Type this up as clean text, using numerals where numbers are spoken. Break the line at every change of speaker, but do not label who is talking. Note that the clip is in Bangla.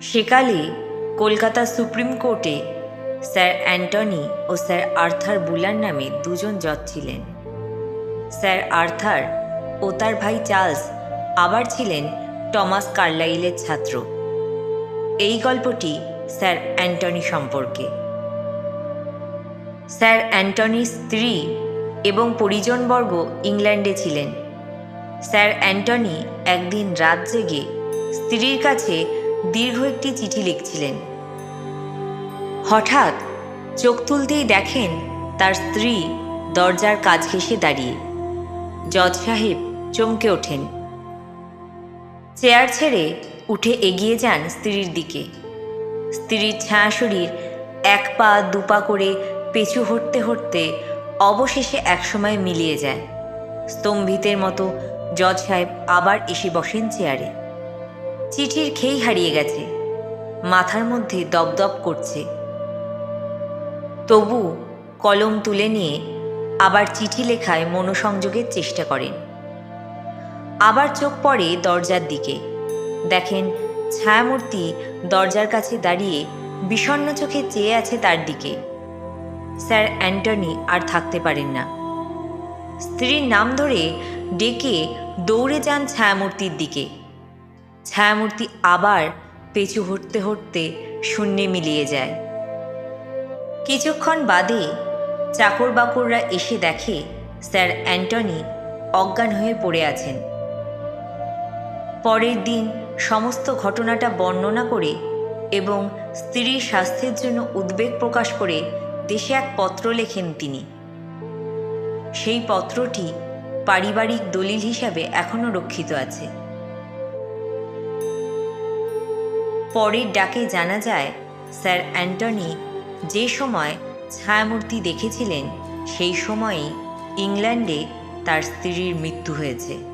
সেকালে কলকাতা সুপ্রিম কোর্টে স্যার অ্যান্টনি ও স্যার আর্থার বুলার নামে দুজন জজ ছিলেন। স্যার আর্থার ও তার ভাই চার্লস আবার ছিলেন টমাস কার্লাইলের ছাত্র। এই গল্পটি স্যার অ্যান্টনি সম্পর্কে। স্যার অ্যান্টনির স্ত্রী এবং পরিজনবর্গ ইংল্যান্ডে ছিলেন। স্যার অ্যান্টনি একদিন রাত জেগে স্ত্রীর কাছে দীর্ঘ একটি চিঠি লিখছিলেন। হঠাৎ চোখ তুলতেই দেখেন তার স্ত্রী দরজার কাছ ঘেঁষে দাঁড়িয়ে। জজ সাহেব চমকে ওঠেন। চেয়ার ছেড়ে উঠে এগিয়ে যান স্ত্রীর দিকে। স্ত্রীর ছায়া শরীর এক পা দুপা করে পেছু হটতে হটতে অবশেষে একসময় মিলিয়ে যায়। স্তম্ভিতের মতো জজ সাহেব আবার এসে বসেন চেয়ারে। চিঠির খেই হারিয়ে গেছে, মাথার মধ্যে দপদপ করছে। তবু কলম তুলে নিয়ে আবার চিঠি লেখায় মনোসংযোগের চেষ্টা করেন। আবার চোখ পড়ে দরজার দিকে। দেখেন ছায়ামূর্তি দরজার কাছে দাঁড়িয়ে বিষণ্ণ চোখে চেয়ে আছে তার দিকে। স্যার অ্যান্টনি আর থাকতে পারেন না। স্ত্রীর নাম ধরে ডেকে দৌড়ে যান ছায়ামূর্তির দিকে। ছায়ামূর্তি আবার পেছু হটতে হটতে শূন্যে মিলিয়ে যায়। কিছুক্ষণ বাদে চাকর বাকররা এসে দেখে স্যার অ্যান্টনি অজ্ঞান হয়ে পড়ে আছেন। পরের দিন সমস্ত ঘটনাটা বর্ণনা করে এবং স্ত্রীর স্বাস্থ্যের জন্য উদ্বেগ প্রকাশ করে দেশে এক পত্র লেখেন তিনি। সেই পত্রটি পারিবারিক দলিল হিসাবে এখনও রক্ষিত আছে। পরের ডাকে জানা যায় স্যার অ্যান্টনি যে সময় ছায়ামূর্তি দেখেছিলেন সেই সময়েই ইংল্যান্ডে তার স্ত্রীর মৃত্যু হয়েছে।